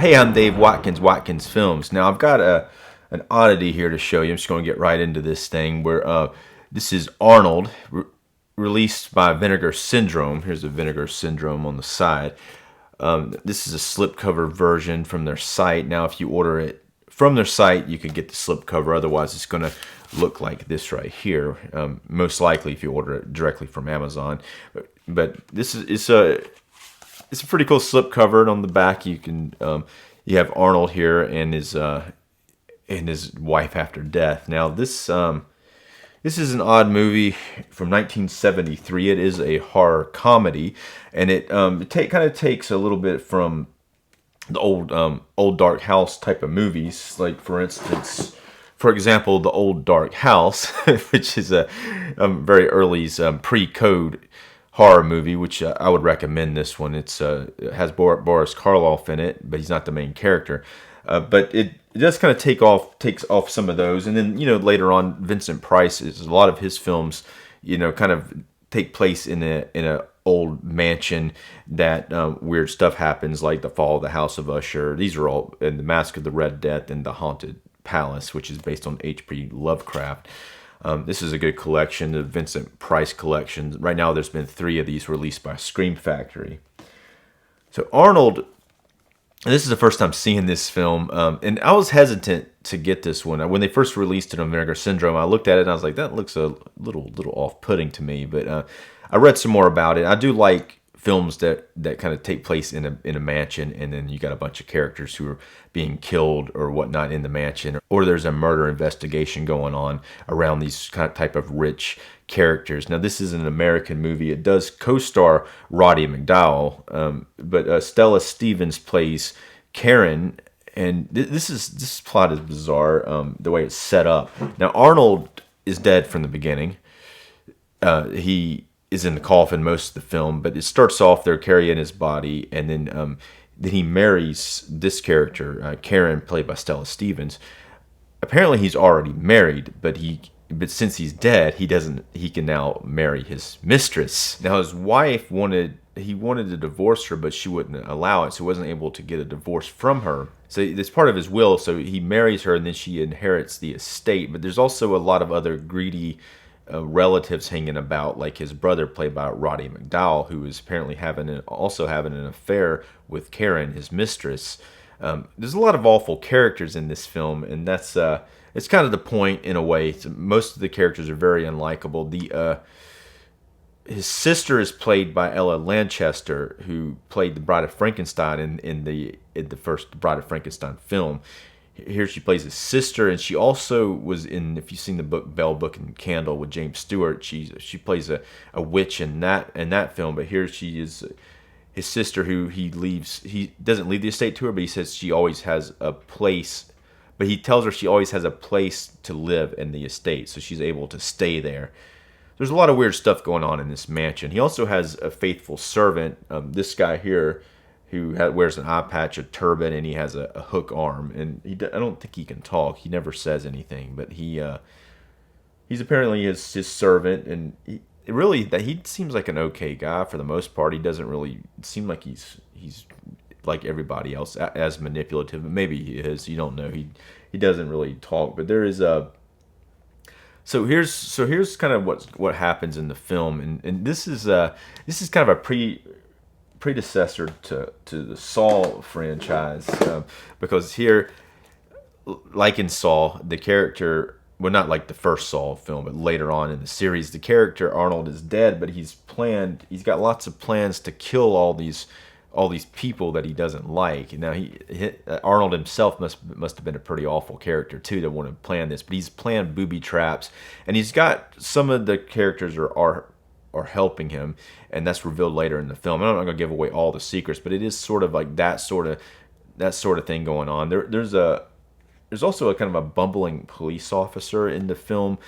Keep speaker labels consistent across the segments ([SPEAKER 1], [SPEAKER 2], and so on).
[SPEAKER 1] Hey, I'm Dave Watkins, Watkins Films. Now, I've got an oddity here to show you. I'm just going to get right into this thing where this is Arnold, released by Vinegar Syndrome. Here's a Vinegar Syndrome on the side. This is a slipcover version from their site. Now, if you order it from their site, you could get the slipcover. Otherwise, it's going to look like this right here. Most likely, if you order it directly from Amazon. But this is it's a pretty cool slipcover. On the back, you can you have Arnold here and his wife after death. Now, this is an odd movie from 1973. It is a horror comedy, and it kind of takes a little bit from the old Dark House type of movies. Like, for instance, for example, the old Dark House, which is a very early pre-code horror movie, which I would recommend this one. It has Boris Karloff in it, but he's not the main character. But it does kind of takes off some of those, and then later on, Vincent Price is a lot of his films, kind of take place in a old mansion that weird stuff happens, like The Fall of the House of Usher. These are all in The Mask of the Red Death and The Haunted Palace, which is based on H.P. Lovecraft. This is a good collection, the Vincent Price collection. Right now, there's been 3 of these released by Scream Factory. So Arnold. And this is the first time seeing this film, and I was hesitant to get this one. When they first released it on Vinegar Syndrome, I looked at it and I was like, that looks a little off-putting to me. But I read some more about it. I do like films that kind of take place in a mansion, and then you got a bunch of characters who are being killed or whatnot in the mansion, or there's a murder investigation going on around these type of rich characters. Now, this is an American movie. It does co-star Roddy McDowall, but Stella Stevens plays Karen, and this plot is bizarre, the way it's set up. Now, Arnold is dead from the beginning. He is in the coffin most of the film, but it starts off they're carrying his body, and then he marries this character, Karen, played by Stella Stevens. Apparently, he's already married, but since he's dead, he can now marry his mistress. Now, his wife wanted to divorce her, but she wouldn't allow it, so he wasn't able to get a divorce from her. So it's part of his will, so he marries her, and then she inherits the estate. But there's also a lot of other greedy relatives hanging about, like his brother, played by Roddy McDowall, who is apparently having an affair with Karen, his mistress. There's a lot of awful characters in this film, and that's it's kind of the point in a way. Most of the characters are very unlikable. His sister is played by Ella Lanchester, who played the Bride of Frankenstein in the first Bride of Frankenstein film. Here she plays his sister, and she also was in, if you've seen the book Bell, Book, and Candle with James Stewart, she plays a witch in that film. But here she is his sister, who he doesn't leave the estate to her, but he says she always has a place. But he tells her she always has a place to live in the estate, so she's able to stay there. There's a lot of weird stuff going on in this mansion. He also has a faithful servant, this guy here, who wears an eye patch, a turban, and he has a hook arm. And I don't think he can talk. He never says anything, but he's apparently his servant, and he seems like an okay guy for the most part. He doesn't really seem like he's like everybody else, as manipulative. Maybe he is. You don't know. He doesn't really talk, but there is a. So here's kind of what happens in the film, and this is kind of a predecessor to the Saw franchise, because here, like in Saw, the character, well, not like the first Saw film, but later on in the series, the character Arnold is dead, but he's got lots of plans to kill all these people that he doesn't like. Now, Arnold himself must have been a pretty awful character too to want to plan this, but he's planned booby traps, and he's got some of the characters are helping him, and that's revealed later in the film. I'm not going to give away all the secrets, but it is sort of like that sort of thing going on. There's also a kind of a bumbling police officer in the film,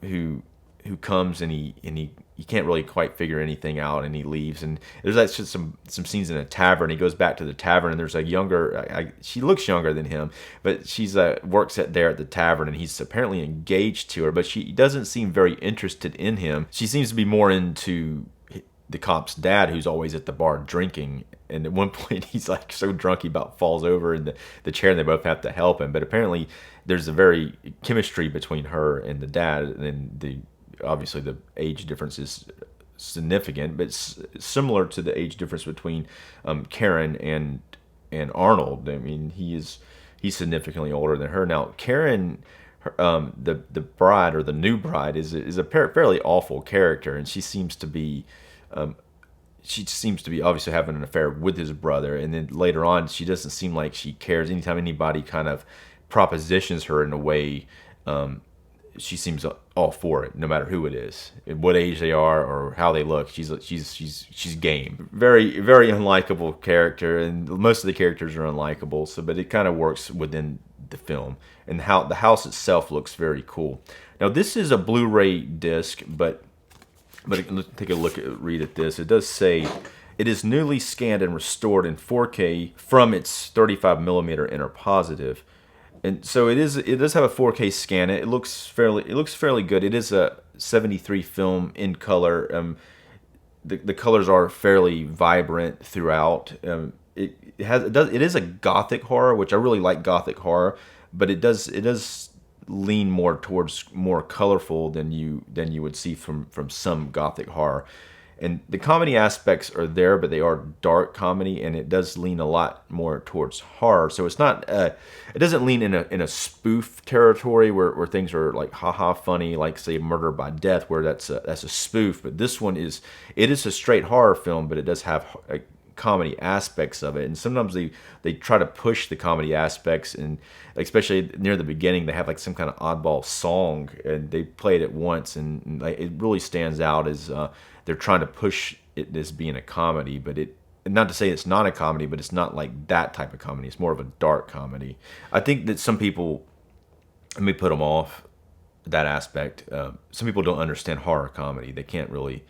[SPEAKER 1] who comes and he can't really quite figure anything out, and he leaves. And there's actually some scenes in a tavern. He goes back to the tavern, and there's a younger, she looks younger than him, but she's works there at the tavern, and he's apparently engaged to her, but she doesn't seem very interested in him. She seems to be more into the cop's dad, who's always at the bar drinking. And at one point, he's like so drunk he about falls over in the chair, and they both have to help him. But apparently, there's a very chemistry between her and the dad, and obviously the age difference is significant, but it's similar to the age difference between Karen and Arnold. I mean, he's significantly older than her. Now, Karen, the bride, or the new bride, is a fairly awful character, and she seems to be obviously having an affair with his brother, and then later on she doesn't seem like she cares. Anytime anybody kind of propositions her in a way, she seems all for it, no matter who it is, what age they are, or how they look. She's game. Very, very unlikable character, and most of the characters are unlikable. So, but it kind of works within the film, and how the house itself looks very cool. Now, this is a Blu-ray disc, but let's take a read at this. It does say it is newly scanned and restored in 4K from its 35 millimeter interpositive. And so it does have a 4K scan. It looks fairly good. It is a 73 film in color. The colors are fairly vibrant throughout. It is a Gothic horror, which I really like Gothic horror, but it does lean more towards more colorful than you would see from some Gothic horror. And the comedy aspects are there, but they are dark comedy, and it does lean a lot more towards horror. So it's not, it doesn't lean in a spoof territory where things are like haha funny, like say Murder by Death, where that's a spoof. But this one is a straight horror film, but it does have comedy aspects of it, and sometimes they try to push the comedy aspects, and especially near the beginning they have like some kind of oddball song, and they play it once, and like, it really stands out as they're trying to push it as being a comedy, but not to say it's not a comedy, but it's not like that type of comedy. It's more of a dark comedy. I think that some people, let me put them off that aspect. Some people don't understand horror comedy. They can't really,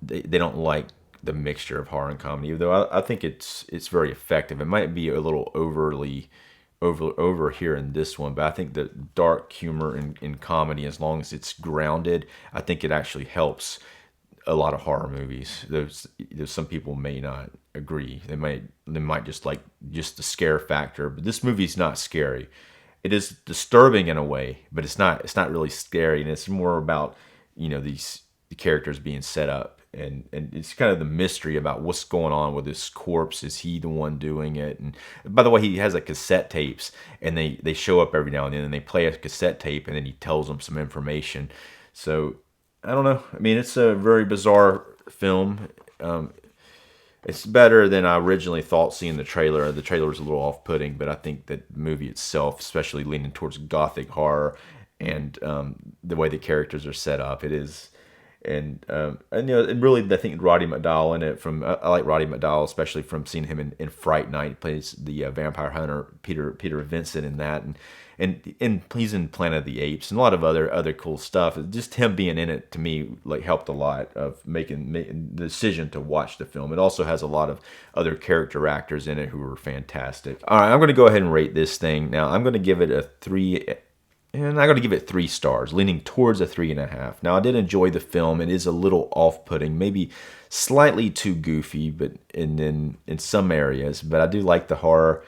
[SPEAKER 1] they don't like the mixture of horror and comedy, though I think it's very effective. It might be a little overly over here in this one, but I think the dark humor in comedy, as long as it's grounded, I think it actually helps a lot of horror movies. There's some people may not agree. They might just like just the scare factor, but this movie's not scary. It is disturbing in a way, but it's not really scary, and it's more about the characters being set up. And it's kind of the mystery about what's going on with this corpse. Is he the one doing it? And by the way, he has like cassette tapes, and they show up every now and then, and they play a cassette tape, and then he tells them some information. So I don't know. I mean, it's a very bizarre film. It's better than I originally thought seeing the trailer. The trailer was a little off-putting, but I think that the movie itself, especially leaning towards Gothic horror and the way the characters are set up, it is. And and really, I think Roddy McDowall in it. I like Roddy McDowall, especially from seeing him in Fright Night. He plays the vampire hunter Peter Vincent in that, and he's in Planet of the Apes and a lot of other cool stuff. Just him being in it to me like helped a lot of making the decision to watch the film. It also has a lot of other character actors in it who are fantastic. All right, I'm going to go ahead and rate this thing. Now I'm going to give it a 3. And I'm going to give it 3 stars, leaning towards a 3.5. Now, I did enjoy the film. It is a little off-putting, maybe slightly too goofy, but in some areas. But I do like the horror,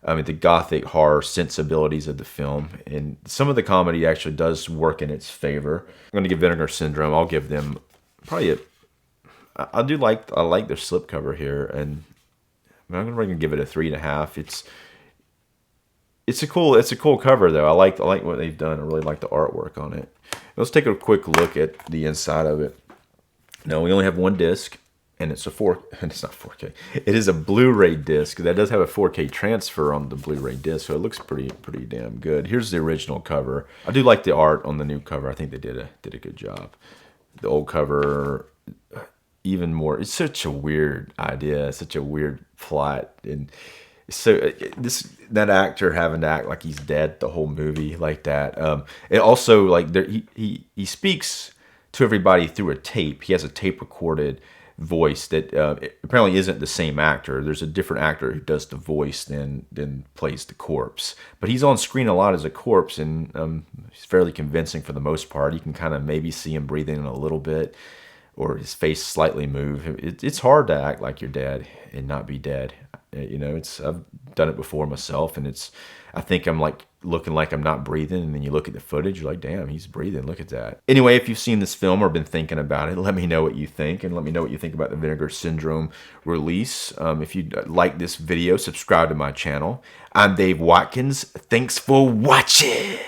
[SPEAKER 1] the Gothic horror sensibilities of the film. And some of the comedy actually does work in its favor. I'm going to give Vinegar Syndrome, I'll give them probably I like their slipcover here. And I'm going to give it a 3.5. It's a cool cover though. I like what they've done. I really like the artwork on it. Let's take a quick look at the inside of it. Now we only have one disc, and it's not 4K. It is a Blu-ray disc that does have a 4K transfer on the Blu-ray disc, so it looks pretty damn good. Here's the original cover. I do like the art on the new cover. I think they did a good job. The old cover, even more. It's such a weird idea, such a weird plot, and so that actor having to act like he's dead the whole movie like that. It also like he speaks to everybody through a tape. He has a tape recorded voice that apparently isn't the same actor. There's a different actor who does the voice than plays the corpse. But he's on screen a lot as a corpse, and he's fairly convincing for the most part. You can kind of maybe see him breathing a little bit or his face slightly move. It's hard to act like you're dead and not be dead. You know, I've done it before myself, and I think I'm like looking like I'm not breathing, and then you look at the footage, you're like, damn, he's breathing. Look at that. Anyway, if you've seen this film or been thinking about it, let me know what you think, and let me know what you think about the Vinegar Syndrome release. If you like this video, subscribe to my channel. I'm Dave Watkins. Thanks for watching.